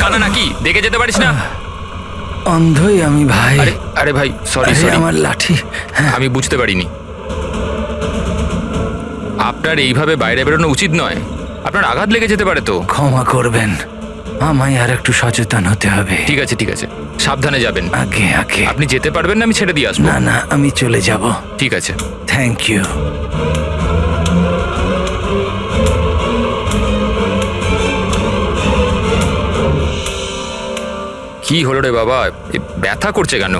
কানা নাকি? দেখে যেতে পারিস না? অন্ধই আমি ভাই। আরে আরে ভাই, সরি আরে, সরি, আমার লাঠি। আমি বুঝতে পারিনি। আপনার এইভাবে বাইরে বেরোনো উচিত নয়, আপনার আঘাত লেগে যেতে পারে তো। ক্ষমা করবেন, আমায় আর একটু সচেতন হতে হবে। ঠিক আছে ঠিক আছে, সাবধানে যাবেন। আগে আগে। আপনি যেতে পারবেন না? আমি ছেড়ে দিয়ে আসবো। না না, আমি চলে যাব। ঠিক আছে। Thank you. কি হলো রে বাবা, এ ব্যথা করছে কেন?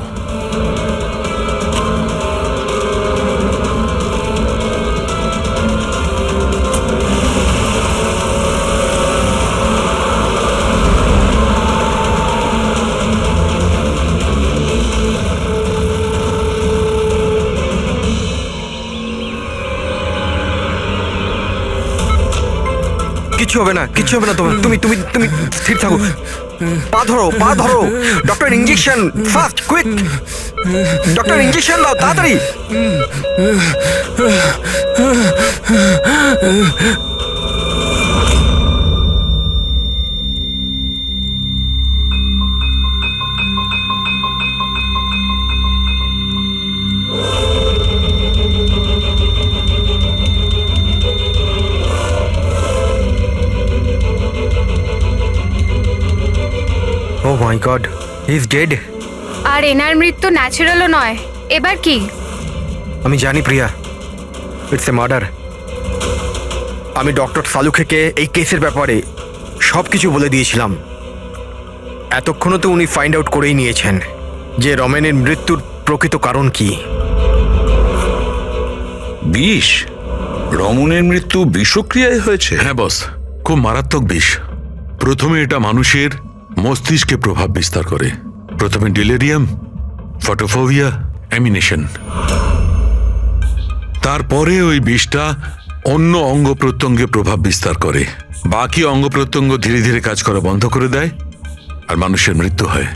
কিচ্ছু হবে না, কিচ্ছু হবে না তোমার। তুমি তুমি তুমি স্থির থাকো। পা ধরো, পা ধরো। Doctor, injection fast, quick. Doctor, injection দাও তাড়াতাড়ি। ও my god, he is dead. আর এনার মৃত্যু ন্যাচারালও নয়। এবার কি? আমি জানি প্রিয়া, ইটস এ মার্ডার। আমি ডক্টর সালুখেকে এই কেসের ব্যাপারে সব কিছু বলে দিয়েছিলাম। এতক্ষণও তো উনি ফাইন্ড আউট করেই নিয়েছেন যে রমেনের মৃত্যুর প্রকৃত কারণ কি। বিষ? রমনের মৃত্যু বিষক্রিয়ায় হয়েছে? হ্যাঁ বস, খুব মারাত্মক বিষ। প্রথমে এটা মানুষের মস্তিষ্কে প্রভাব বিস্তার করে। প্রথমে ডেলেরিয়াম, ফটোফোবিয়া, অ্যামিনেশন। তারপরে ওই বিষটা অন্য অঙ্গ প্রত্যঙ্গে প্রভাব বিস্তার করে। বাকি অঙ্গ প্রত্যঙ্গ ধীরে ধীরে কাজ করা বন্ধ করে দেয় আর মানুষের মৃত্যু হয়।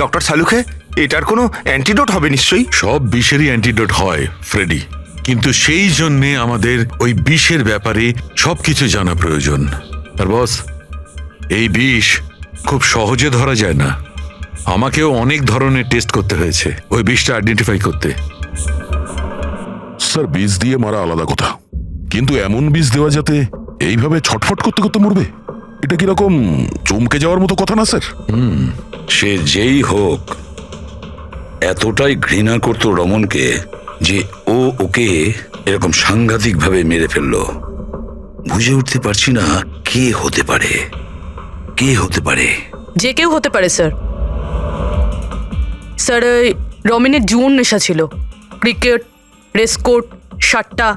ডক্টর সালুখে, এটার কোনো অ্যান্টিডোট হবে নিশ্চয়ই? সব বিষেরই অ্যান্টিডোট হয় ফ্রেডি, কিন্তু সেই জন্যে আমাদের ওই বিষের ব্যাপারে সবকিছু জানা প্রয়োজন। আর বস, এই বিষ খুব সহজে ধরা যায় না। আমাকেও অনেক ধরনের টেস্ট করতে হয়েছে ওই বিষটা আইডেন্টিফাই করতে। স্যার, বীজ দিয়ে মারা আলাদা কথা, কিন্তু এমন বীজ দেওয়া যাতে এইভাবে ছটফট করতে করতে মরবে, এটা কিরকম চমকে যাওয়ার মতো কথা না স্যার? সে যেই হোক, এতটাই ঘৃণা করতো রমনকে যে ও ওকে এরকম সাংঘাতিকভাবে মেরে ফেললো। বুঝে উঠতে পারছি না কে হতে পারে, কে হতে পারে। যে কেউ হতে পারে স্যার। স্যার, ওই রমেনের জুয়োর নেশা ছিল। ক্রিকেট, রেসকোট, সাট্টা,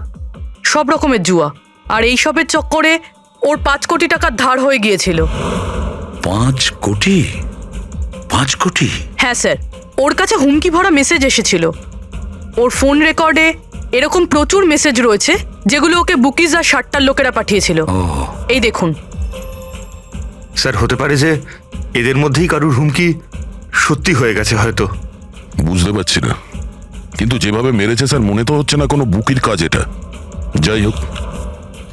সব রকমের জুয়া। আর এইসবের চক্করে ওর 5 কোটি টাকার ধার হয়ে গিয়েছিল। 5 কোটি? 5 কোটি? হ্যাঁ স্যার, ওর কাছে হুমকি ভরা মেসেজ এসেছিল। ওর ফোন রেকর্ডে এরকম প্রচুর মেসেজ রয়েছে যেগুলো ওকে বুকিজ আর সাট্টার লোকেরা পাঠিয়েছিল। এই দেখুন স্যার, হতে পারে যে এদের মধ্যেই কারুর হুমকি সত্যি হয়ে গেছে হয়তো। বুঝতে পারছি না, কিন্তু যেভাবে মেরেছে স্যার, মনে তো হচ্ছে না কোনো বুকির কাজ এটা। যাই হোক,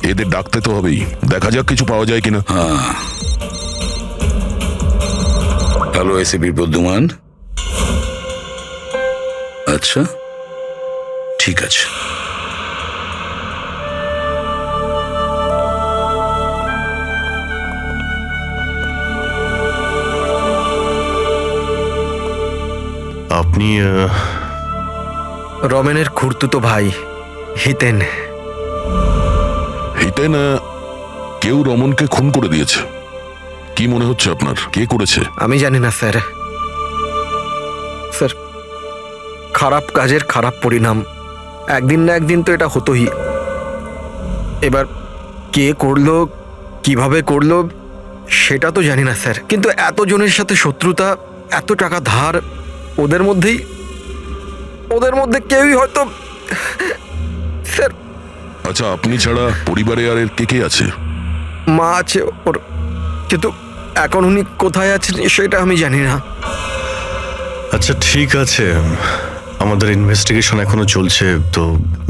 এদের ডাকতে তো হবেই, দেখা যাক কিছু পাওয়া যায় কিনা। Hello ACP Pradyuman. আচ্ছা, ঠিক আছে। আপনি রমেনের খুড়তুতো ভাই হিতেন। হিতেন, কেউ রমনকে খুন করে দিয়েছে। কি মনে হচ্ছে আপনার, কে করেছে? আমি জানি না স্যার। স্যার, খারাপ কাজের খারাপ পরিণাম। একদিন না একদিন তো এটা হতোই। এবার কে করলো, কিভাবে করলো, সেটা তো জানি না স্যার। কিন্তু এতজনের সাথে শত্রুতা, এত টাকা ধার, ওদের মধ্যে কেউই হয়তো। স্যার, আচ্ছা, আপনি ছাড়া পরিবারে আর এর কে কে আছে? মা আছে ওর, কিন্তু এখন উনি কোথায় আছেন সেটা আমি জানি না। আচ্ছা ঠিক আছে, আমাদের ইনভেস্টিগেশন এখনো চলছে, তো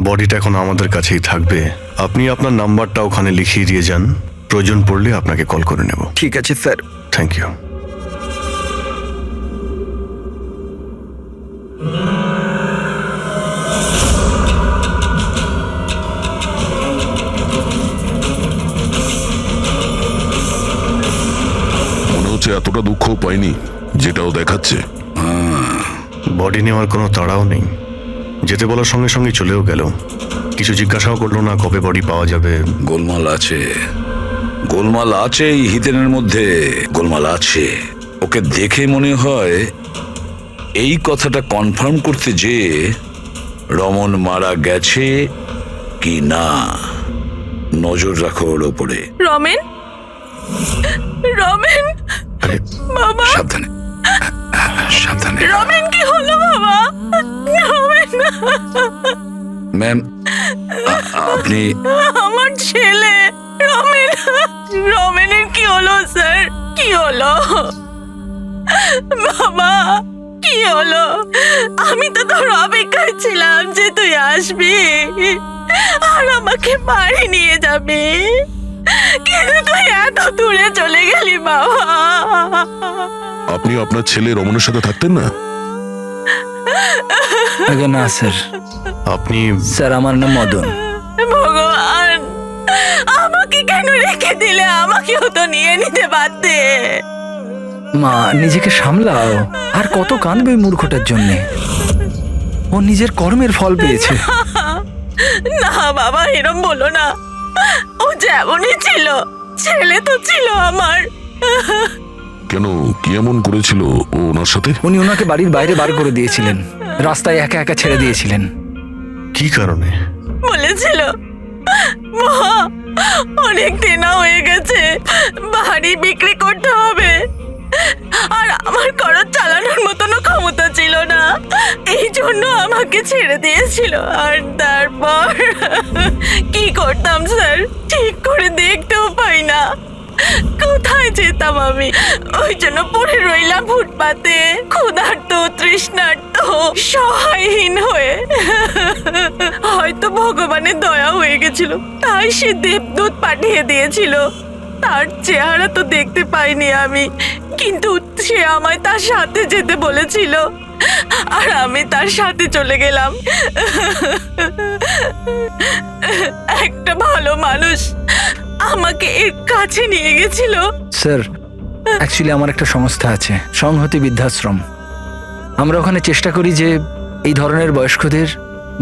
বডিটা এখন আমাদের কাছেই থাকবে। আপনি আপনার নাম্বারটা ওখানে লিখিয়ে দিয়ে যান, প্রয়োজন পড়লে আপনাকে কল করে নেব। ঠিক আছে স্যার। Thank you. মনে হচ্ছে এতটা দুঃখ পাইনি যেটাও দেখাচ্ছে। বডি নেওয়ার কোনো তাড়াও নেই, যেতে বলার সঙ্গে সঙ্গে চলেও গেল। কিছু জিজ্ঞাসাও করলো না কবে বডি পাওয়া যাবে। গোলমাল আছে, গোলমাল আছে এই হিতেনের মধ্যে, গোলমাল আছে। ওকে দেখে মনে হয় এই কথাটা কনফার্ম করতে যে রমন মারা গেছে কি না। নজর রাখো ওর ওপরে। রমেন, রমেন, আরে বাবা, সাবধানে, সাবধানে। রমেন কি হলো বাবা? রমেন, ম্যাম, আপনি আমার ছেলে রমেন, রমেনের কি হলো স্যার? কি হলো বাবা? কি হলো? আমি তো তোর অপেক্ষায় ছিলাম যে তুই আসবি আর আমাকে বাড়ি নিয়ে যাবি, কিন্তু তুই এত দূরে চলে গেলি বাবা। আপনি আপনার ছেলে রমনের সাথে থাকতেন না? আগে না স্যার, আপনি স্যার আমার নাম মদন। ভগবান, আমাকে কেন রেখে দিলে? আমাকেও তো নিয়ে নিতে পারতে। মা, নিজেকে সামলাও। আর কত কাঁদবে ওই মূর্খটার জন্যে? ও নিজের কর্মের ফল পেয়েছে। না বাবা, এরম বলো না। ও যেমনই ছিল, ছেলে তো ছিল আমার। কেন, কি এমন করেছিল ও ওনার সাথে? উনি ওনাকে বাড়ির বাইরে বার করে দিয়েছিলেন, রাস্তায় একা একা ছেড়ে দিয়েছিলেন। কি কারণে? বলেছিল মা অনেক দেনা হয়ে গেছে, বাড়ি বিক্রি করতে হবে, আর আমার খরচ চালানোর মতনও ক্ষমতা ছিল না, এই জন্য আমাকে ছেড়ে দিয়েছিল। আর তারপর কি করতাম স্যার? ঠিক করে দেখতেও পাই না, কোথায় যেতাম আমি? ওই জন্য পড়ে রইলাম ফুটপাতে, ক্ষুধার্ত, তৃষ্ণার্ত, সহায়হীন হয়ে। হয়তো ভগবানের দয়া হয়ে গেছিল, তাই সে দেবদূত পাঠিয়ে দিয়েছিল। তার চেহারা তো দেখতে পাইনি আমি, কিন্তু সে আমায় তার সাথে যেতে বলেছিল, আর আমি তার সাথে চলে গেলাম। একটা ভালো মানুষ আমাকে এর কাছে নিয়ে গেছিল। স্যার, অ্যাকচুয়ালি আমার একটা সংস্থা আছে, সংহতি বৃদ্ধাশ্রম। আমরা ওখানে চেষ্টা করি যে এই ধরনের বয়স্কদের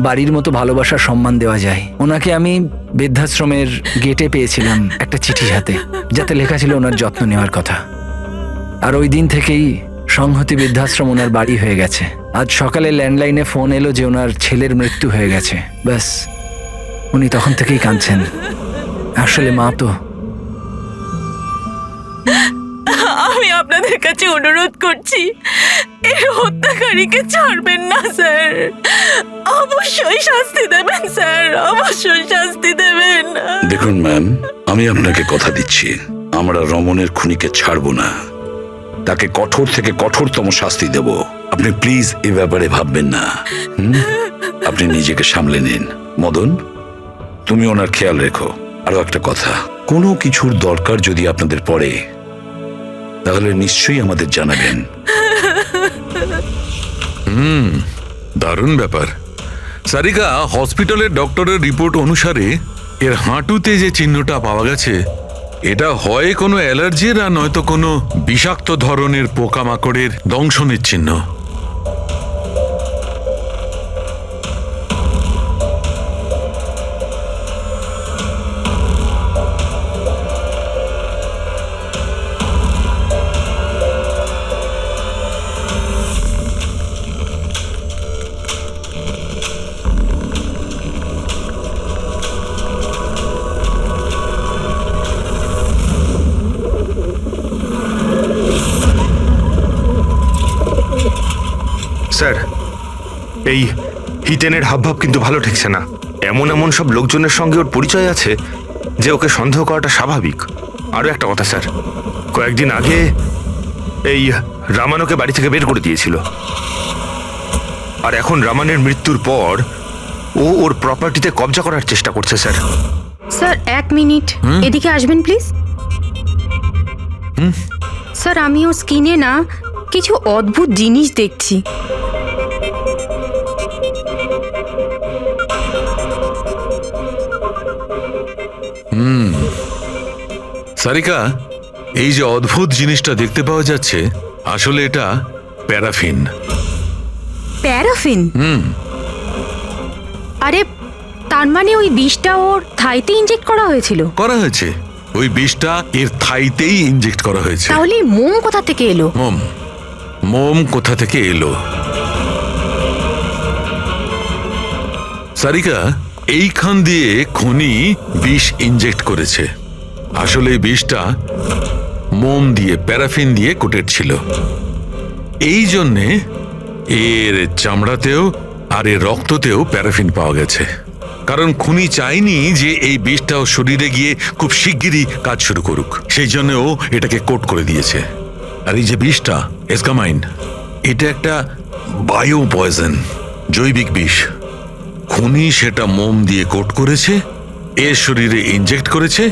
বাড়ির মতো ভালোবাসার সম্মান দেওয়া যায়। ওনাকে আমি বৃদ্ধাশ্রমের গেটে পেয়েছিলাম একটা চিঠি হাতে, যাতে লেখা ছিল ওনার যত্ন নেওয়ার কথা। আর ওই দিন থেকেই সংহতি বৃদ্ধাশ্রম ওনার বাড়ি হয়ে গেছে। আজ সকালে ল্যান্ডলাইনে ফোন এলো যে ওনার ছেলের মৃত্যু হয়ে গেছে। ব্যাস, উনি তখন থেকেই কাঁদছেন। আসলে মা তো। আমি আপনাদের কাছে অনুরোধ করছি, এর হত্যাকারীকে ছাড়বেন না স্যার, অবশ্যই শাস্তি দেবেন স্যার, অবশ্যই শাস্তি দেবেন। দেখুন ম্যাম, আমি আপনাকে কথা দিচ্ছি, আমরা রমনের খুনিকে ছাড়বো না, তাকে কঠোর থেকে কঠোরতম শাস্তি দেব। আপনি প্লিজ এ ব্যাপারে ভাববেন না। আপনি নিজেকে সামলে নিন। মদন, তুমি ওনার খেয়াল রেখো। আরো একটা কথা, কোনো কিছুর দরকার যদি আপনাদের পড়ে তাহলে নিশ্চয়ই আমাদের জানাবেন। দারুণ ব্যাপার। সারিকা, হসপিটালের ডক্টরের রিপোর্ট অনুসারে এর হাঁটুতে যে চিহ্নটা পাওয়া গেছে, এটা হয় কোনো অ্যালার্জির আর নয়তো কোনো বিষাক্ত ধরনের পোকামাকড়ের দংশনের চিহ্ন। স্যার, এই হিতেনের হাবভাব কিন্তু ভালো ঠেকছে না। এমন এমন সব লোকজনের সঙ্গে ওর পরিচয় আছে যে ওকে সন্দেহ করাটা স্বাভাবিক। আরও একটা কথা স্যার, কয়েকদিন আগে এই রামানোকে বাড়ি থেকে বের করে দিয়েছিল, আর এখন রামানের মৃত্যুর পর ও ওর প্রপার্টিতে কবজা করার চেষ্টা করছে স্যার। স্যার 1 মিনিট এদিকে আসবেন প্লিজ। স্যার আমি ওর স্কিনে না কিছু অদ্ভুত জিনিস দেখছি। সারিকা, এই যে অদ্ভুত জিনিসটা দেখতে পাওয়া যাচ্ছে, আসলে এটা প্যারাফিন। প্যারাফিন? আরে তার মানে ওই বিষটা ওর থাইতে ইনজেক্ট করা হয়েছিল? করা হয়েছে, ওই বিষটা এর থাইতেই ইনজেক্ট করা হয়েছে। তাহলে মোম কোথা থেকে এলো? মোম কোথা থেকে এলো? সারিকা, এইখান দিয়ে খনি বিষ ইনজেক্ট করেছে। আসলে এই বিষটা মোম দিয়ে, প্যারাফিন দিয়ে কোটেড ছিল। এই জন্যে এর চামড়াতেও আর এর রক্ততেও প্যারাফিন পাওয়া গেছে। কারণ খুনি চায়নি যে এই বিষটা ওর শরীরে গিয়ে খুব শিগগিরই কাজ শুরু করুক, সেই জন্য ও এটাকে কোট করে দিয়েছে। আর এই যে বিষটা এসকামাইন, এটা একটা বায়ো পয়জন, জৈবিক বিষ। খুনি সেটা মোম দিয়ে কোট করেছে, এর শরীরে ইনজেক্ট করেছে,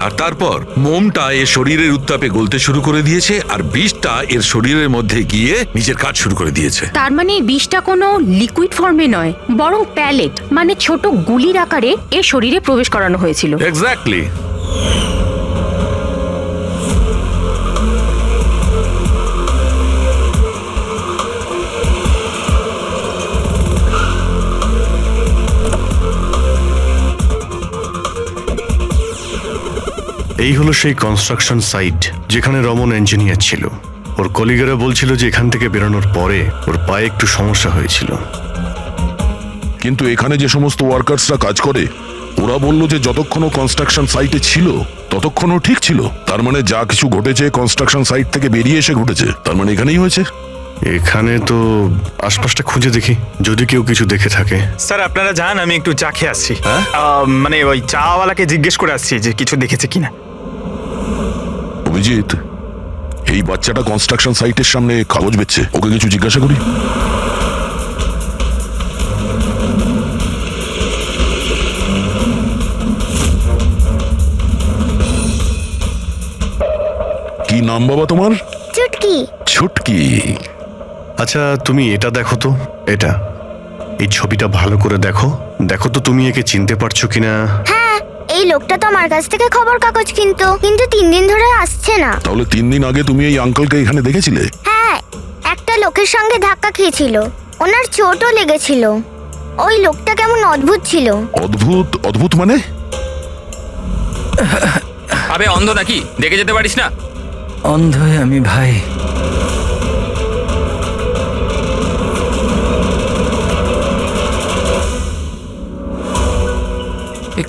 আর তারপর মোমটা এর শরীরের উত্তাপে গলতে শুরু করে দিয়েছে, আর বিষটা এর শরীরের মধ্যে গিয়ে নিজের কাজ শুরু করে দিয়েছে। তার মানে এই বিষটা কোনো লিকুইড ফর্মে নয়, বরং প্যালেট মানে ছোট গুলির আকারে এর শরীরে প্রবেশ করানো হয়েছিল। এক্স্যাক্টলি। এই হলো সেই কনস্ট্রাকশন সাইট যেখানে রমন ইঞ্জিনিয়ার ছিল। ওর কলিগেরা বলছিল যে এখান থেকে বেরোনোর পরে ওর পায়ে একটু সমস্যা হয়েছিল। কিন্তু এখানে যে সমস্ত ওয়ার্কার্সরা কাজ করে, ওরা বললো যে যতক্ষণ কনস্ট্রাকশন সাইটে ছিল ততক্ষণও ঠিক ছিল। তার মানে যা কিছু ঘটেছে কনস্ট্রাকশন সাইট থেকে বেরিয়ে এসে ঘটেছে, তার মানে এখানেই হয়েছে। এখানে তো আশপাশটা খুঁজে দেখি, যদি কেউ কিছু দেখে থাকে। স্যার আপনারা যান, আমি একটু চা খেয়ে আসছি। মানে ওই চাওয়ালাকে জিজ্ঞেস করে আসছি যে কিছু দেখেছে কিনা। অভিজিৎ, এই বাচ্চাটা কনস্ট্রাকশন সাইটের সামনে কাগজ বেচছে, ওকে কিছু জিজ্ঞাসা করি। কি নাম বাবা তোমার? চুটকি। ছুটকি। আচ্ছা তুমি এটা দেখো তো, এটা এই ছবিটা ভালো করে দেখো, দেখো তো তুমি একে চিনতে পারছো কিনা। হ্যাঁ, এই লোকটা তো আমার কাছ থেকে খবর কাগজ কিন্তু 3 দিন ধরে আসছে না। তাহলে 3 দিন আগে তুমি এই আঙ্কেলকে এখানে দেখেছিলে? হ্যাঁ, একটা লোকের সঙ্গে ধাক্কা খেয়েছিল, ওনার চোটও লেগেছিল। ওই লোকটা কেমন অদ্ভুত ছিল। অদ্ভুত? অদ্ভুত মানে? আবে অন্ধ নাকি, দেখে যেতে পারিস না? অন্ধ আমি ভাই।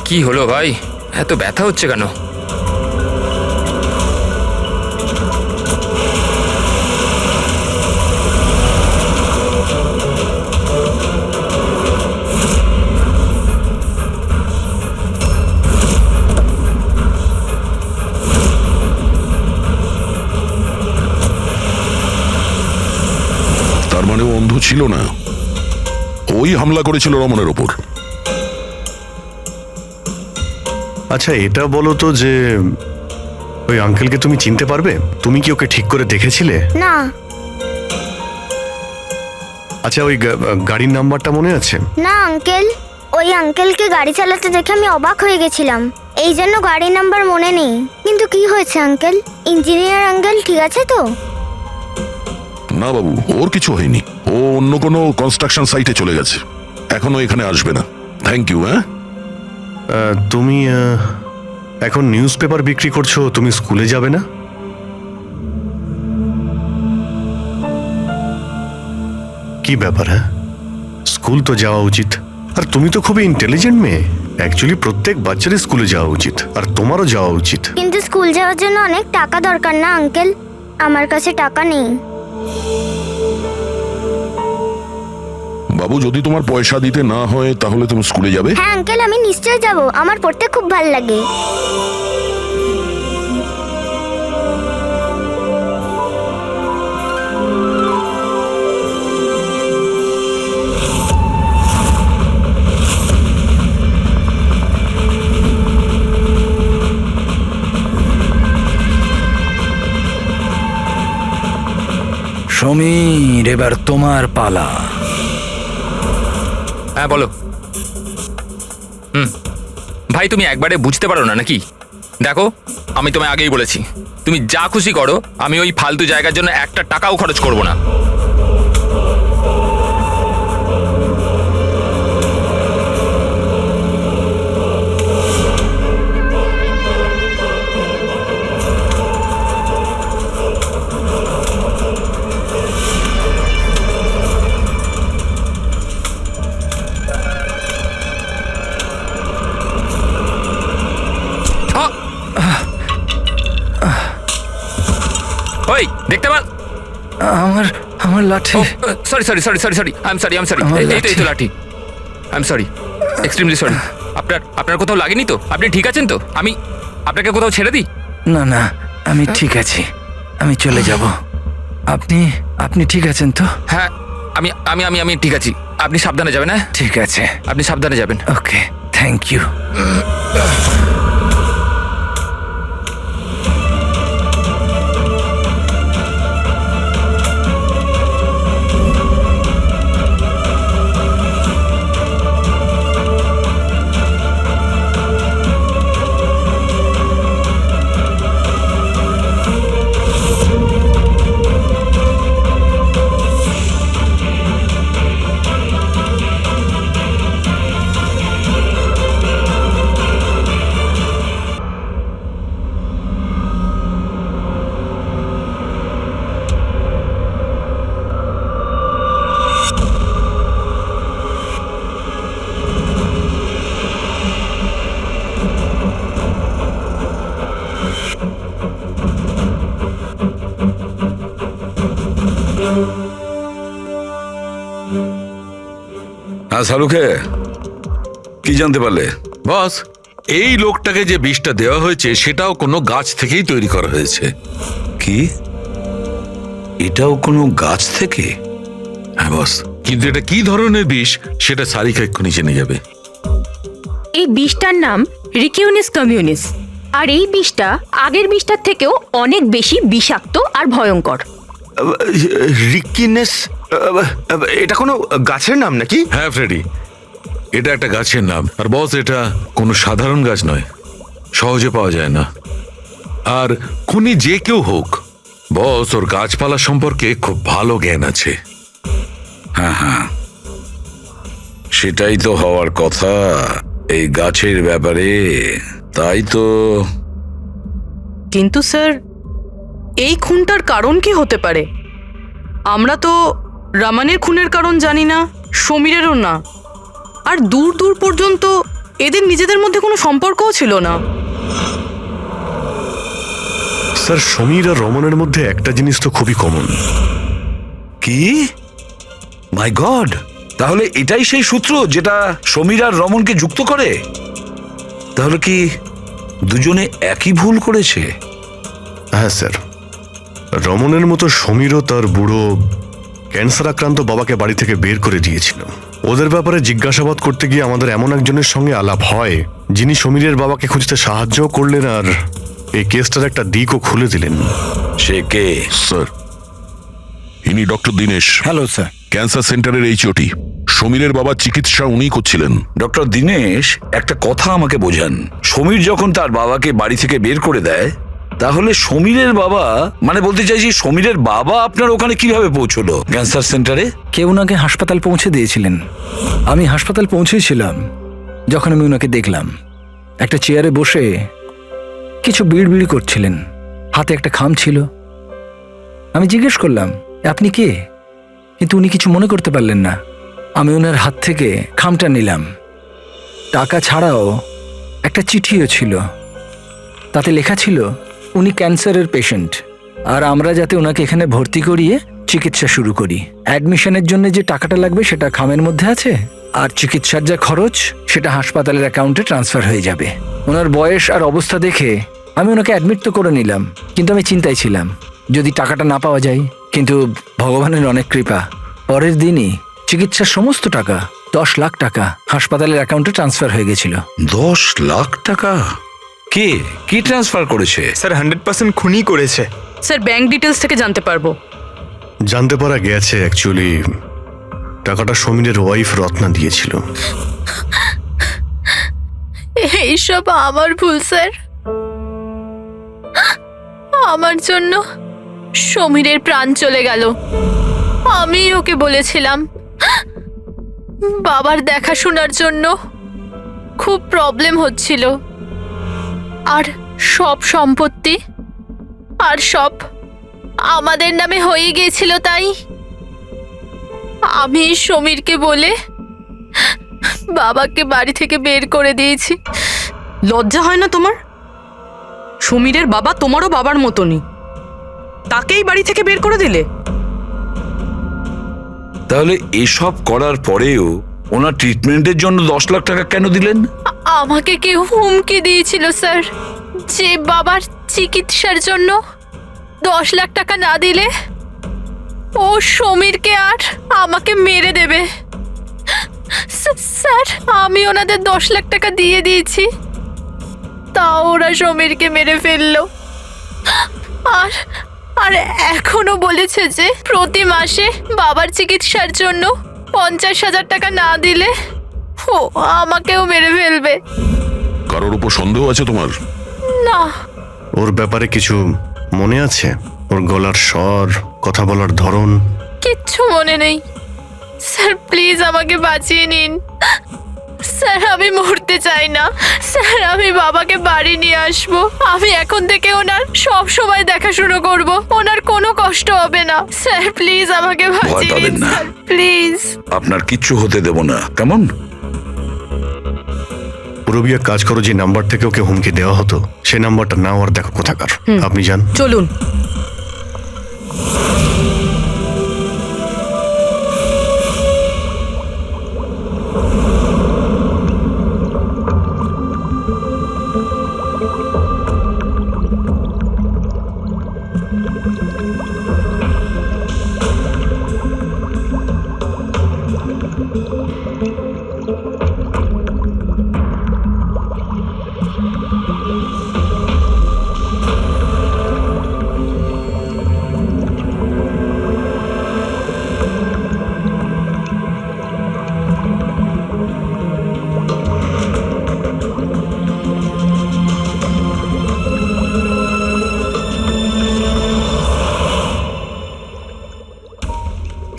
কি হলো ভাই, এত ব্যথা হচ্ছে কেন? তার মানে ও অন্ধ ছিল না, ওই হামলা করেছিল রমনের ওপর। আচ্ছা এটা বলো তো যে ওই আঙ্কেলকে তুমি চিনতে পারবে? তুমি কি ওকে ঠিক করে দেখেছিলে? না। আচ্ছা ওই গাড়ির নাম্বারটা মনে আছে? না আঙ্কেল, ওই আঙ্কেলকে গাড়ি চালাতে দেখে আমি অবাক হয়ে গেছিলাম, এই জন্য গাড়ির নাম্বার মনে নেই। কিন্তু কি হয়েছে আঙ্কেল? ইঞ্জিনিয়ার আঙ্কেল ঠিক আছে তো? না বাবু, ওর কিছু হয়নি, ও অন্য কোনো কনস্ট্রাকশন সাইটে চলে গেছে, এখনো এখানে আসবে না। Thank you. হ্যাঁ, তুমি এখন নিউজ পেপার বিক্রি করছো, তুমি স্কুলে যাবে না? কি ব্যাপার? হ্যাঁ, স্কুল তো যাওয়া উচিত। আর তুমি তো খুবই ইন্টেলিজেন্ট মেয়ে, অ্যাকচুয়ালি প্রত্যেক বাচ্চারই স্কুলে যাওয়া উচিত, আর তোমারও যাওয়া উচিত। কিন্তু স্কুল যাওয়ার জন্য অনেক টাকা দরকার না আঙ্কেল? আমার কাছে টাকা নেই। বাবু যদি তোমার পয়সা দিতে না হয় তাহলে তুমি স্কুলে যাবে? হ্যাঁ আঙ্কেল, আমি নিশ্চয়ই যাব, আমার পড়তে খুব ভালো লাগে। সমীর, এবার তোমার পালা। হ্যাঁ বলো। ভাই তুমি একবারে বুঝতে পারো না নাকি? দেখো, আমি তোমায় আগেই বলেছি, তুমি যা খুশি করো, আমি ওই ফালতু জায়গার জন্য একটা টাকাও খরচ করব না। ওই দেখতে পার, আমার আমার লাঠি। Sorry sorry sorry sorry sorry I am sorry এই তো লাঠি। I am sorry, extremely sorry. আপনার কোথাও লাগেনি তো? আপনি ঠিক আছেন তো? আমি আপনাকে কোথাও ছেড়ে দিই? না না, আমি ঠিক আছি, আমি চলে যাব। আপনি আপনি ঠিক আছেন তো? হ্যাঁ, আমি আমি আমি আমি ঠিক আছি। আপনি সাবধানে যাবেন। হ্যাঁ ঠিক আছে, আপনি সাবধানে যাবেন। ওকে, থ্যাংক ইউ। হ্যাঁ শাহরুখে, কি জানতে পারলে? বস, এই লোকটাকে যে বিষটা দেওয়া হয়েছে সেটাও কোনো গাছ থেকেই তৈরি করা হয়েছে। কি, এটাও কোনো গাছ থেকে? হ্যাঁ বস, কিন্তু এটা কি ধরনের বিষ সেটা সারিকা এক্ষুনি জেনে যাবে। এই বিষটার নাম রিকিউনিস কমিউনিস, আর এই বিষটা আগের বিষটার থেকেও অনেক বেশি বিষাক্ত আর ভয়ঙ্কর। রিকিনেস, এটা কোনো গাছের নাম নাকি? হ্যাঁ ফ্রেডি, এটা একটা গাছের নাম। আর বস, এটা কোনো সাধারণ গাছ নয়, সহজে পাওয়া যায় না। আর খুনি যে কেউ হোক, বস ওর গাছপালা সম্পর্কে খুব ভালো জ্ঞান আছে। হ্যাঁ হ্যাঁ, সেটাই তো হওয়ার কথা এই গাছের ব্যাপারে। তাই তো। কিন্তু স্যার, এই খুনটার কারণ কি হতে পারে? আমরা তো রামানের খুনের কারণ জানি না, সমীরেরও না, আর দূর দূর পর্যন্ত এদের নিজেদের মধ্যে কোনো সম্পর্কও ছিল না। স্যার, সমীর আর রমনের মধ্যে একটা জিনিস তো খুবই কমন। কি? মাই গড, তাহলে এটাই সেই সূত্র যেটা সমীর আর রমনকে যুক্ত করে? তাহলে কি দুজনে একই ভুল করেছে? হ্যাঁ স্যার, রমনের মতো সমীরও তার বুড়ো ক্যান্সার আক্রান্ত বাবাকে বাড়ি থেকে বের করে দিয়েছিল। ওদের ব্যাপারে জিজ্ঞাসাবাদ করতে গিয়ে আমাদের এমন একজনের সঙ্গে আলাপ হয়, যিনি সমীরের বাবাকে খুঁজতে সাহায্য করলেন আর এই কেসটার একটা দিকও খুলে দিলেন। সে কে? স্যার, ইনি doctor Dinesh. Hello sir. Cancer সেন্টারের এইচওটি। সমীরের বাবার চিকিৎসা উনিই করছিলেন। ডক্টর দীনেশ, একটা কথা আমাকে বোঝান। সমীর যখন তার বাবাকে বাড়ি থেকে বের করে দেয়, তাহলে সমীরের বাবা, মানে বলতে চাইছি সমীরের বাবা আপনার ওখানে কিভাবে পৌঁছলো ক্যান্সার সেন্টারে? কেউ ওনাকে হাসপাতাল পৌঁছে দিয়েছিলেন। আমি হাসপাতাল পৌঁছেছিলাম যখন আমি ওনাকে দেখলাম একটা চেয়ারে বসে কিছু বিড়বিড় করছিলেন, হাতে একটা খাম ছিল। আমি জিজ্ঞেস করলাম, আপনি কে? কিন্তু উনি কিছু মনে করতে পারলেন না। আমি ওনার হাত থেকে খামটা নিলাম। টাকা ছাড়াও একটা চিঠিও ছিল, তাতে লেখা ছিল উনি ক্যান্সারের পেশেন্ট, আর আমরা যাতে ওনাকে এখানে ভর্তি করিয়ে চিকিৎসা শুরু করি। অ্যাডমিশনের জন্য যে টাকাটা লাগবে সেটা খামের মধ্যে আছে, আর চিকিৎসার যা খরচ সেটা হাসপাতালের অ্যাকাউন্টে ট্রান্সফার হয়ে যাবে। ওনার বয়স আর অবস্থা দেখে আমি ওনাকে অ্যাডমিট তো করে নিলাম, কিন্তু আমি চিন্তায় ছিলাম যদি টাকাটা না পাওয়া যায়। কিন্তু ভগবানের অনেক কৃপা, পরের দিনই চিকিৎসার সমস্ত টাকা 10 লাখ টাকা হাসপাতালের অ্যাকাউন্টে ট্রান্সফার হয়ে গেছিল। 10 লাখ টাকা? কে কি ট্রান্সফার করেছে? স্যার 100% খুনই করেছে। স্যার, ব্যাংক ডিটেলস থেকে জানতে পারবো। জানতে পারা গেছে অ্যাকচুয়ালি টাকাটা সমীরের ওয়াইফ রত্না দিয়েছিল। এইসব আমার ভুল স্যার। আমার জন্য সমীরের প্রাণ চলে গেল। আমি ওকে বলেছিলাম বাবার দেখাশোনার জন্য খুব প্রবলেম হচ্ছিল, আর সব সম্পত্তি আর সব আমাদের নামে হয়ে গিয়েছিল। তাই আমি সমীরকে বলে বাবাকে বাড়ি থেকে বের করে দিয়েছি। লজ্জা হয় না তোমার? সমীরের বাবা তোমারও বাবার মতনই, তাকেই বাড়ি থেকে বের করে দিলে। তাহলে এসব করার পরেও ওনার ট্রিটমেন্টের জন্য 10 লাখ টাকা কেন দিলেন? আমাকে কেউ হুমকি দিয়েছিল স্যার যে বাবার চিকিৎসার জন্য 10 লাখ টাকা না দিলে ও সমীরকে আর আমাকে মেরে দেবে। স্যার আমি ওনাদের 10 লাখ টাকা দিয়ে দিয়েছি, তাও ওরা সমীরকে মেরে ফেললো। আর আর এখনো বলেছে যে প্রতি মাসে বাবার চিকিৎসার জন্য 50,000 টাকা না দিলে ও আমাকেও মেরে ফেলবে। কারোর উপর সন্দেহ আছে তোমার? না। ওর ব্যাপারে কিছু মনে আছে? ওর গলার স্বর, কথা বলার ধরন? কিচ্ছু মনে নেই স্যার, প্লিজ আমাকে বাঁচিয়ে নিন স্যার। আমি মরতে চাই না স্যার, আমি বাবাকে বাড়ি নিয়ে আসবো। আমি এখন থেকে ওনার সব সময় দেখাশোনা করব, ওনার কোনো কষ্ট হবে না স্যার। প্লিজ আমাকে বাঁচিয়ে নিন স্যার, প্লিজ। আপনার কিচ্ছু হতে দেব না, কেমন? পুরবি এক কাজ করো, যে নাম্বার থেকে ওকে হুমকি দেওয়া হতো সেই নাম্বারটা নাও আর দেখো কোথাকার। আপনি যান, চলুন।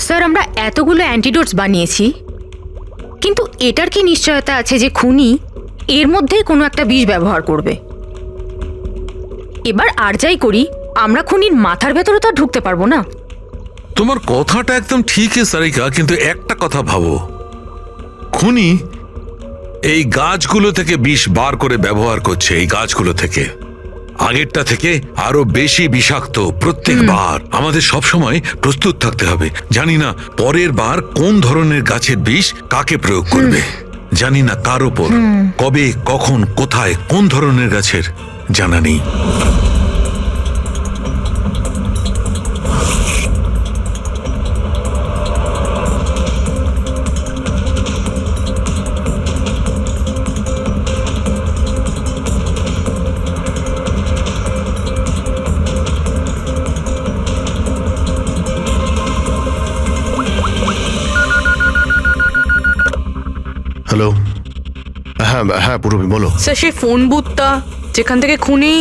স্যার আমরা এতগুলো অ্যান্টিডোটস বানিয়েছি, কিন্তু এটার কি নিশ্চয়তা আছে যে খুনি এর মধ্যেই কোনো একটা বিষ ব্যবহার করবে? এবার আর যাই করি, আমরা খুনির মাথার ভেতরে তো আর ঢুকতে পারবো না। তোমার কথাটা একদম ঠিক সারিকা, কিন্তু একটা কথা ভাবো, খুনি এই গাছগুলো থেকে বিষ বার করে ব্যবহার করছে। এই গাছগুলো থেকে আগেরটা থেকে আরো বেশি বিষাক্ত প্রত্যেকবার। আমাদের সব সময় প্রস্তুত থাকতে হবে। জানি না পরের বার কোন ধরনের গাছের বিষ কাকে প্রয়োগ করবে, জানি না কার ওপর, কবে, কখন, কোথায়, কোন ধরনের গাছের জানা নেই। হ্যালো। হ্যাঁ হ্যাঁ পুরবি বলো। স্যার সেই ফোন বুথটা যেখান থেকে খুনি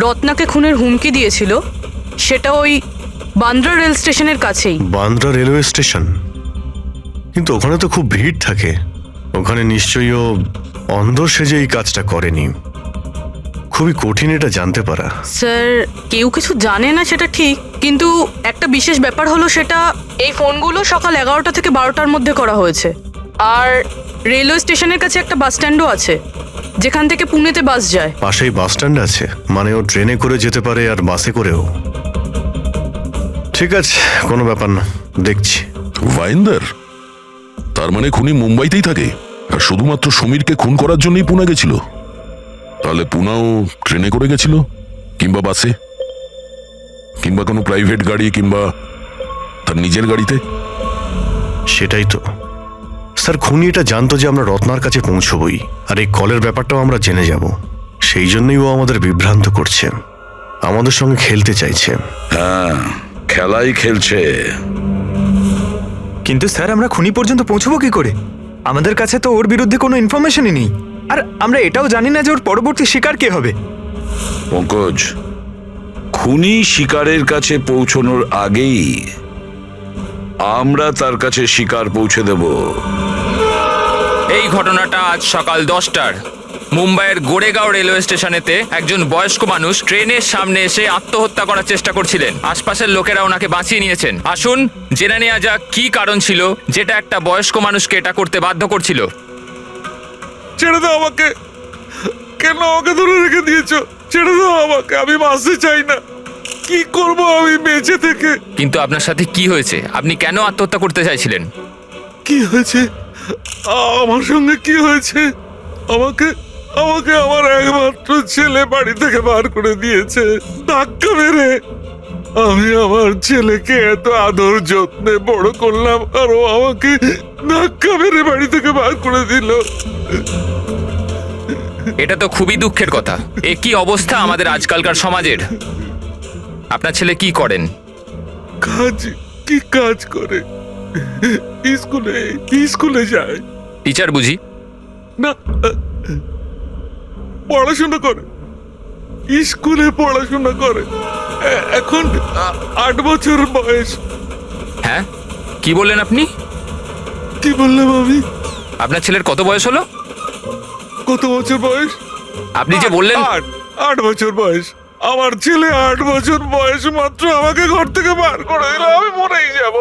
রত্নাকে খুনের হুমকি দিয়েছিল, সেটা ওই বান্দ্রা রেল স্টেশনের কাছেই। Bandra railway station? কিন্তু ওখানে তো খুব ভিড় থাকে, ওখানে নিশ্চয়ই ও অন্ধ সেজে এই কাজটা করেনি। খুবই কঠিন এটা জানতে পারা। স্যার কেউ কিছু জানে না সেটা ঠিক, কিন্তু একটা বিশেষ ব্যাপার হলো সেটা এই ফোনগুলো সকাল 11টা থেকে 12টার মধ্যে করা হয়েছে। আর রেলওয়ে স্টেশনের কাছে একটা বাস স্ট্যান্ডও আছে যেখান থেকে পুনেতে বাস যায়। পাশেই বাস স্ট্যান্ড আছে, মানে ও ট্রেনে করে যেতে পারে আর বাসে করেও। ঠিক আছে, কোনো ব্যাপার না, দেখছি। ভাইন্দার, তার মানে খুনি মুম্বাইতেই থাকে আর শুধুমাত্র সমীরকে খুন করার জন্যই পুনে গেছিল? তাহলে পুনাও ট্রেনে করে গেছিল, কিংবা বাসে, কিংবা কোনো প্রাইভেট গাড়ি, কিংবা তার নিজের গাড়িতে। সেটাই তো স্যার, খুনি এটা জানতো যে আমরা রত্নার কাছে পৌঁছবই, আর এই কলের ব্যাপারটাও আমরা জেনে যাব। সেই জন্যই ও আমাদের বিভ্রান্ত করছে, আমাদের সঙ্গে খেলতে চাইছে। হ্যাঁ, খেলাই খেলছে। কিন্তু স্যার আমরা খুনি পর্যন্ত পৌঁছবো কি করে? আমাদের কাছে তো ওর বিরুদ্ধে কোনো ইনফরমেশনই নেই, আর আমরা এটাও জানি না যে ওর পরবর্তী শিকার কে হবে। পঙ্কজ, খুনি শিকারের কাছে পৌঁছনোর আগেই আমরা তার কাছে শিকার পৌঁছে দেব। এই ঘটনাটা আজ সকাল 10টার মুম্বাইয়ের গোরেগাঁও রেলওয়ে স্টেশনেতে একজন বয়স্ক মানুষ ট্রেনের সামনে এসে আত্মহত্যা করার চেষ্টা করছিলেন। আশপাশের লোকেরা ওনাকে বাঁচিয়ে নিয়েছেন। আসুন জেনে নেওয়া যাক কি কারণ ছিল যেটা একটা বয়স্ক মানুষকে এটা করতে বাধ্য করছিল। ছেড়ে দাও আমাকে, কেন আমাকে ধরে রেখে দিয়েছো? ছেড়ে দাও আমাকে, আমি বাঁচতে চাই না। কি করব আমি বেঁচে থেকে? কিন্তু আপনার সাথে কি হয়েছে? আপনি কেন আত্মহত্যা করতে চাইছিলেন? কি হয়েছে? আমার সঙ্গে কি হয়েছে? আমাকে আমাকে আমার একমাত্র ছেলে বাড়ি থেকে বার করে দিয়েছে ধাক্কা মেরে। আমি আমার ছেলেকে এত আদর যত্নে বড় করলাম, আর ও আমাকে ধাক্কা মেরে বাড়ি থেকে বার করে দিল। এটা তো খুবই দুঃখের কথা। এ কি অবস্থা আমাদের আজকালকার সমাজের। আপনার ছেলে কি করেন? কাজ করে, স্কুলে যায়। টিচার বুঝি? না, পড়াশোনা করে, স্কুলে পড়াশোনা করে। এখন 8 বছর বয়স। হ্যাঁ, কি বললেন আপনি? কি বললাম আমি? আপনার ছেলের কত বয়স হলো? কত বছর বয়স? আপনি যে বললেন 8 বছর বয়স। আমার ছেলে 8 বছর বয়স মাত্র আমাকে ঘর থেকে বার করে দিল। আমি মরেই যাব।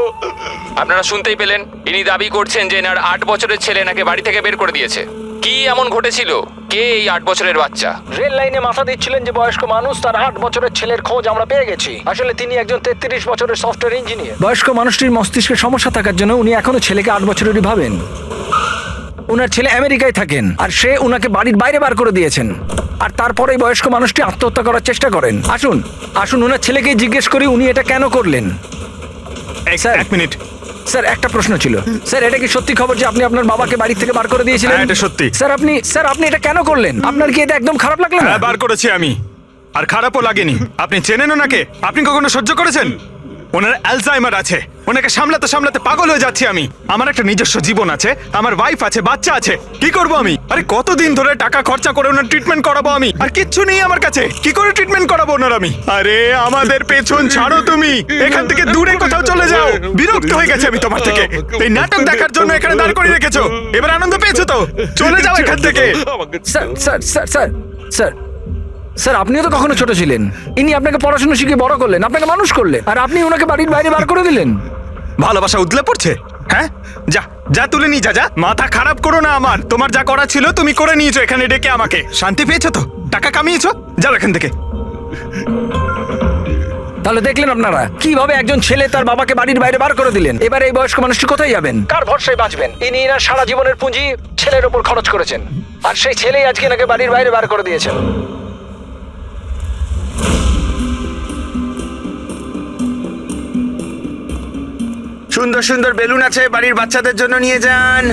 আপনারা শুনতেই পেলেন, ইনি দাবি করছেন যে এনার 8 বছরের ছেলে নাকি বাড়ি থেকে বের করে দিয়েছে। কি এমন ঘটেছিল? কে এই 8 বছরের বাচ্চা? রেল লাইনে মাথা দিচ্ছিলেন যে বয়স্ক মানুষ, তার 8 বছরের ছেলের খোঁজ আমরা পেয়ে গেছি। আসলে তিনি একজন 33 বছরের সফটওয়্যার ইঞ্জিনিয়ার। বয়স্ক মানুষটির মস্তিষ্কে সমস্যা থাকার জন্য উনি এখনো ছেলেকে 8 বছরেরই ভাবেন। উনার ছেলে আমেরিকায় থাকেন, আর সে উনাকে বাড়ির বাইরে বার করে দিয়েছেন। আর তারপরেই বয়স্ক মানুষটি আত্মহত্যা করার চেষ্টা করেন। আসুন উনার ছেলেকে জিজ্ঞেস করি উনি এটা কেন করলেন। Sir 1 minute. স্যার একটা প্রশ্ন ছিল। স্যার এটা কি সত্যি খবর যে আপনি আপনার বাবাকে বাড়ি থেকে বার করে দিয়েছিলেন? এটা সত্যি। স্যার আপনি এটা কেন করলেন? আপনার কি এটা একদম খারাপ লাগলো না? হ্যাঁ, বার করেছি আমি, আর খারাপও লাগেনি। আপনি চেনেন ওনাকে? আপনি কখনো সহ্য করেছেন? ওনার অ্যালজাইমার আছে, ওনাকে সামলাতে সামলাতে পাগল হয়ে যাচ্ছি আমি। আমার একটা নিজস্ব জীবন আছে, আমার ওয়াইফ আছে, বাচ্চা আছে। কি করব আমি? আরে কতদিন ধরে টাকা খরচা করে ওনার ট্রিটমেন্ট করাবো আমি, আর কিচ্ছু নেই আমার কাছে। কি করে ট্রিটমেন্ট করাবো ওনার আমি? আরে আমাদের পেছন ছাড়ো তুমি, এখান থেকে দূরে কোথাও চলে যাও। বিরক্ত হয়ে গেছে আমি তোমার থেকে। এই নাটক দেখার জন্য এখানে দাঁড় করিয়ে রেখেছো। এবার আনন্দ পেয়েছো তো? চলে যাও এখান থেকে। স্যার আপনিও তো কখনো ছোট ছিলেন। ইনি আপনাকে পড়াশোনা শিখিয়ে বড় করলেন, আপনাকে মানুষ করলেন, আর আপনি ওনাকে বাড়ির বাইরে বার করে দিলেন। ভালোবাসা উতলে পড়ছে? হ্যাঁ, যা তুলে নিয়ে যা। মাথা খারাপ করো না আমার। তোমার যা করা ছিল তুমি করে নিয়েছো এখানে ডেকে আমাকে। শান্তি পেয়েছো তো? টাকা কামিয়েছো? যাও এখান থেকে। তাহলে দেখলেন আপনারা কিভাবে একজন ছেলে তার বাবাকে বাড়ির বাইরে বার করে দিলেন। এবার এই বয়স্ক মানুষটি কোথায় যাবেন? কার ভরসায় বাঁচবেন? ইনি এনার সারা জীবনের পুঁজি ছেলের ওপর খরচ করেছেন, আর সেই ছেলেই আজকে এনাকে বাড়ির বাইরে বার করে দিয়েছেন। সুন্দর সুন্দর বেলুন আছে, বাড়ির বাচ্চাদের জন্য নিয়ে যান।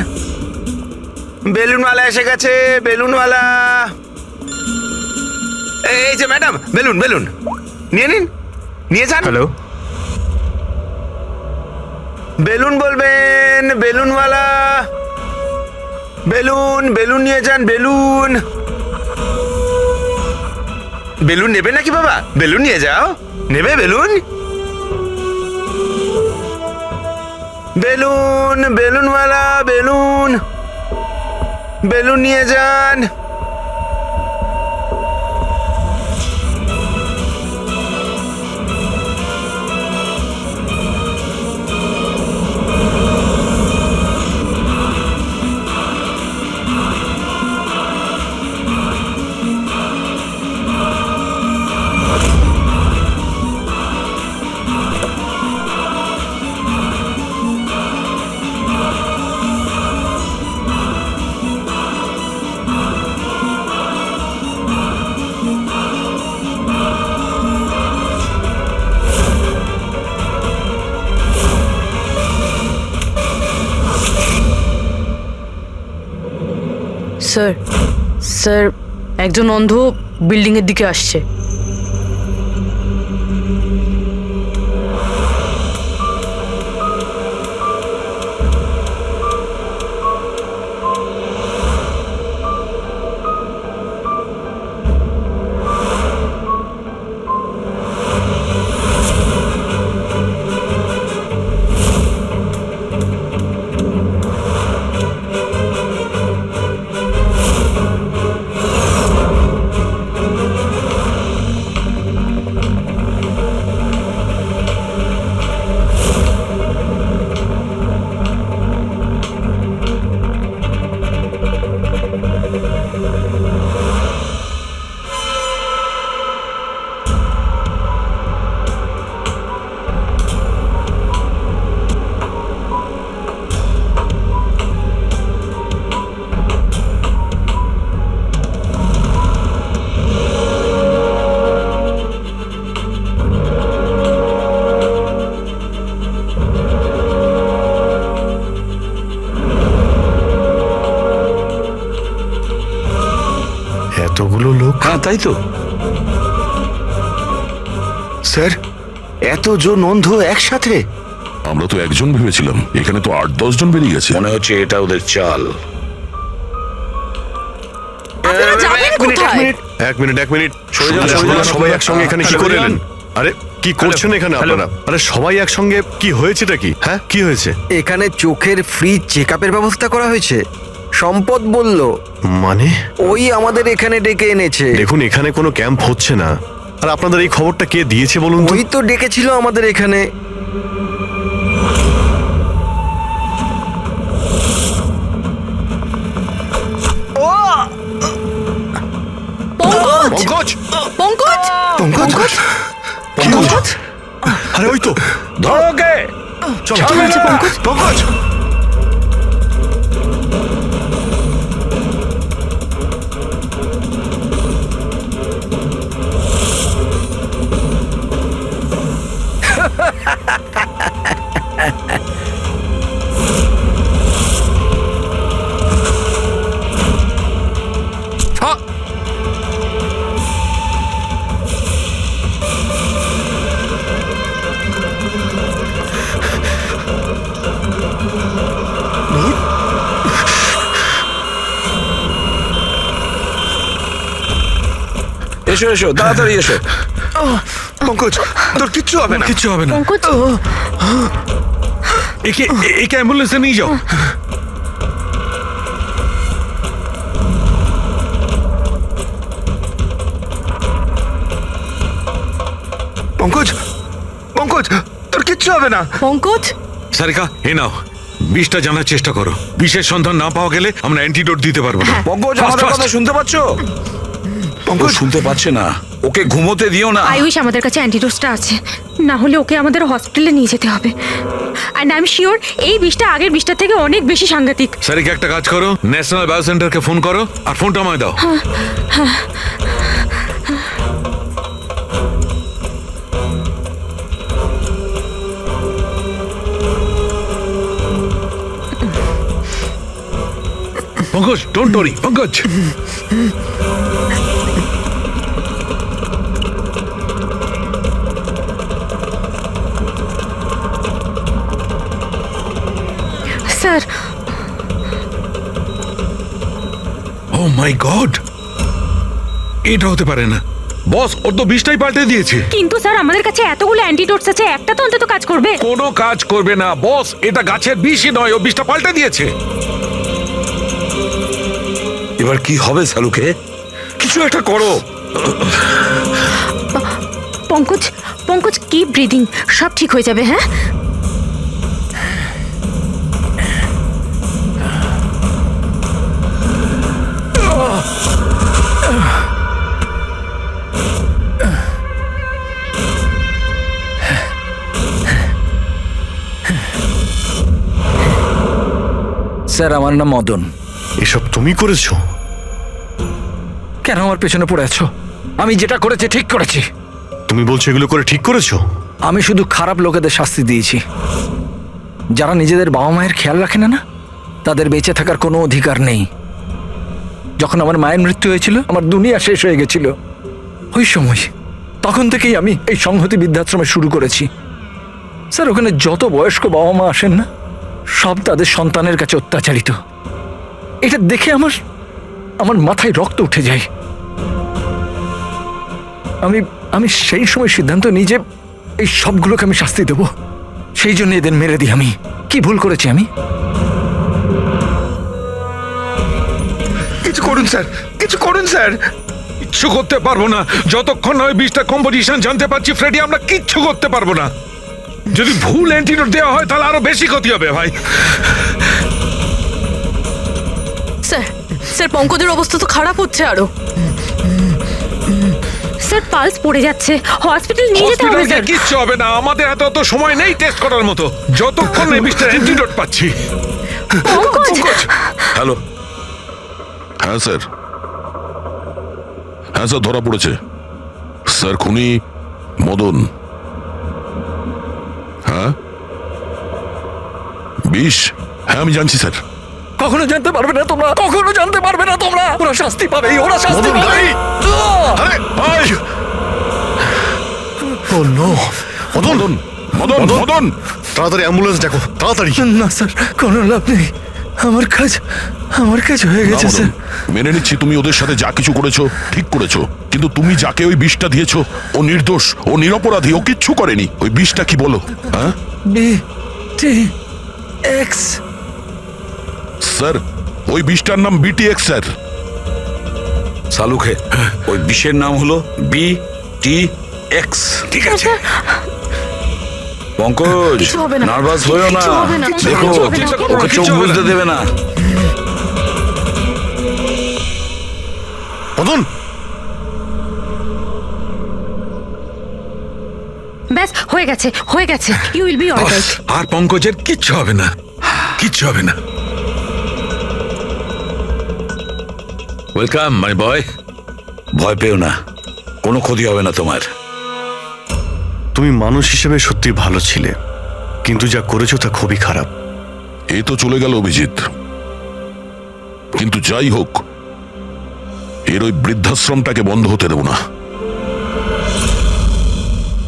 বেলুনওয়ালা এসে গেছে, বেলুনওয়ালা। এই যে ম্যাডাম, বেলুন নিয়ে নিন, নিয়ে যান। হ্যালো, বেলুন বলবেন, বেলুনওয়ালা। বেলুন নিয়ে যান। বেলুন নেবে নাকি বাবা? বেলুন নিয়ে যাও। নেবে বেলুন? বেলুনওয়ালা, বেলুন নিয়ে যান। স্যার একজন অন্ধ বিল্ডিং এর দিকে আসছে। এতগুলো লোক? হ্যাঁ তাই তো। স্যার এতজন অন্ধ একসাথে? আমরা তো একজন ভেবেছিলাম, এখানে তো 8-10 জন বেরিয়ে গেছে। মনে হচ্ছে এটা ওদের চাল। আপনারা যাবেন কোথায়? এক মিনিট সরে যান, আরে সরে যান, আপনারা সবাই একসঙ্গে এখানে কি করে এলেন? আরে কি করছেন এখানে আপনারা? আরে সবাই একসঙ্গে কি হয়েছেটা কি? হ্যাঁ কি হয়েছে? এখানে চোখের ফ্রি চেক আপের ব্যবস্থা করা হয়েছে। সম্পদ বলল, মানে ওই আমাদের এখানে ডেকে এনেছে। দেখুন এখানে কোনো ক্যাম্প হচ্ছে না। আর আপনাদের এই খবরটা কে দিয়েছে বলুন তো? ওই তো ডেকেছিল আমাদের এখানে। পঙ্কজ পঙ্কজ পঙ্কজ পঙ্কজ আরে ওই তো ধরো ওকে। চলো কি হয়েছে পঙ্কজ? পঙ্কজ হ্যাঁ, এসো এসো, তাড়াতাড়ি এসো। পঙ্কজ তোর কিচ্ছু হবে না। কিচ্ছু হবে না। পঙ্কজ একে অ্যাম্বুলেন্সে নিয়ে যাও। পঙ্কজ পঙ্কজ তোর কিচ্ছু হবে না। পঙ্কজ সারিকা এ নাও, বিষটা জানার চেষ্টা করো। বিষের সন্ধান না পাওয়া গেলে আমরা অ্যান্টিডোট দিতে পারবো না। পঙ্কজ Fast, আমাদের fast. কথা শুনতে পাচ্ছ? পঙ্কজ শুনতে পাচ্ছে না, ওকে ঘুমোতে দিও না। আই উইশ আমাদের কাছে অ্যান্টিডোটসটা আছে, না হলে ওকে আমাদের হসপিটালে নিয়ে যেতে হবে। অ্যান্ড আই এম শিওর এই বিষটা আগের বিষটার থেকে অনেক বেশি সাংঘাতিক। সারিকা একটা কাজ করো, ন্যাশনাল বায়ো সেন্টারকে ফোন করো আর ফোনটা আমায় দাও। Pankaj don't worry Pankaj. Sir oh my god, এটা হতে পারে না। বস ওর তো বিষটাই পাল্টে দিয়েছে। কিন্তু স্যার আমাদের কাছে এতগুলো অ্যান্টিডোটস আছে, একটা তো অন্তত কাজ করবে। কোনো কাজ করবে না বস, এটা গাছের বিষই নয়, ও বিষটা পাল্টে দিয়েছে। এবার কি হবে সালুকে? কিছু একটা করো। পঙ্কজ পঙ্কজ কিপ ব্রিদিং, সব ঠিক হয়ে যাবে। হ্যাঁ স্যার আমার নাম মদন। এসব তুমি করেছো? কেন আমার পেছনে পড়ে আছো? আমি যেটা করেছি ঠিক করেছি। তুমি বলছো এগুলো করে ঠিক করেছো? আমি শুধু খারাপ লোকেদের শাস্তি দিয়েছি, যারা নিজেদের বাবা মায়ের খেয়াল রাখে না, তাদের বেঁচে থাকার কোনো অধিকার নেই। যখন আমার মায়ের মৃত্যু হয়েছিল, আমার দুনিয়া শেষ হয়ে গেছিল। ওই সময় তখন থেকেই আমি এই সংহতি বৃদ্ধাশ্রমে শুরু করেছি। স্যার ওখানে যত বয়স্ক বাবা মা আসেন না, সব তাদের সন্তানের কাছে অত্যাচারিত। এটা দেখে আমার মাথায় রক্ত উঠে যায়। আমি সেই সময় সিদ্ধান্ত নিই যে এই সবগুলোকে আমি শাস্তি দেব। সেই জন্য এদের মেরে দিই। আমি কি ভুল করেছি? আমি কিছু করুন স্যার, কিছু করুন স্যার। কিচ্ছু করতে পারবো না যতক্ষণ না ওই বিষটা কম্পোজিশন জানতে পারছি। ফ্রেডি আমরা কিচ্ছু করতে পারবো না। যদি ভুল অ্যান্টিডোট দেওয়া হয় তাহলে আরো বেশি ক্ষতি হবে ভাই। স্যার স্যার পঙ্কজের অবস্থা তো খারাপ হচ্ছে আরো। স্যার পালস পড়ে যাচ্ছে, হসপিটাল নিয়ে যেতে হবে। হসপিটালে স্যার কিচ্ছু হবে না, আমাদের এত সময় নেই টেস্ট করার মতো। যতক্ষণ না এই বিষটার অ্যান্টিডোট পাচ্ছি। পঙ্কজ হ্যালো। হ্যাঁ স্যার, হ্যাঁ স্যার ধরা পড়েছে। স্যার খুনি মদন। হ্যাঁ বিষ? হ্যাঁ আমি জানছি স্যার, কখনো জানতে পারবে না তোমরা, কখনো জানতে পারবে না তোমরা। ওরা শাস্তি পাবে, ওরা শাস্তি মদন, পাবে। গাড়ি! আরে ও নো, মদন মদন মদন তাড়াতাড়ি অ্যাম্বুলেন্স ডাকো, তাড়াতাড়ি। না স্যার, কোনো লাভ নেই। আমার কাজ হয়ে না, গেছে মদন, স্যার। মেনে নিচ্ছি তুমি ওদের সাথে যা কিছু করেছো ঠিক করেছো, কিন্তু তুমি যাকে ওই বিষটা দিয়েছো ও নির্দোষ, ও নিরপরাধী, ও কিচ্ছু করেনি। ওই বিষটা কি বলো? হ্যাঁ BTX। স্যার, ওই বিষটার নাম BTX স্যার। সালুখে ওই বিষের নাম হলো BTX। ঠিক আছে পঙ্কজ, কিছু হবে না। নার্ভাস হয়েও না, কিছু হবে না। দেখো কিছু হবে না। ওকে চোখ বুঝতে দেবে না। মদন, ব্যাস হয়ে গেছে, হয়ে গেছে। You will be alright. আর পঙ্কজের কিচ্ছু হবে না, কিচ্ছু হবে না। Welcome my boy. ভয় পেও না, কোনো ক্ষতি হবে না তোমার। তুমি মানুষ হিসেবে সত্যি ভালো ছিলে, কিন্তু যা করেছো তা খুবই খারাপ। এই তো চলে গেল অভিজিৎ, কিন্তু যাই হোক এর ওই বৃদ্ধাশ্রমটাকে বন্ধ হতে দেব না।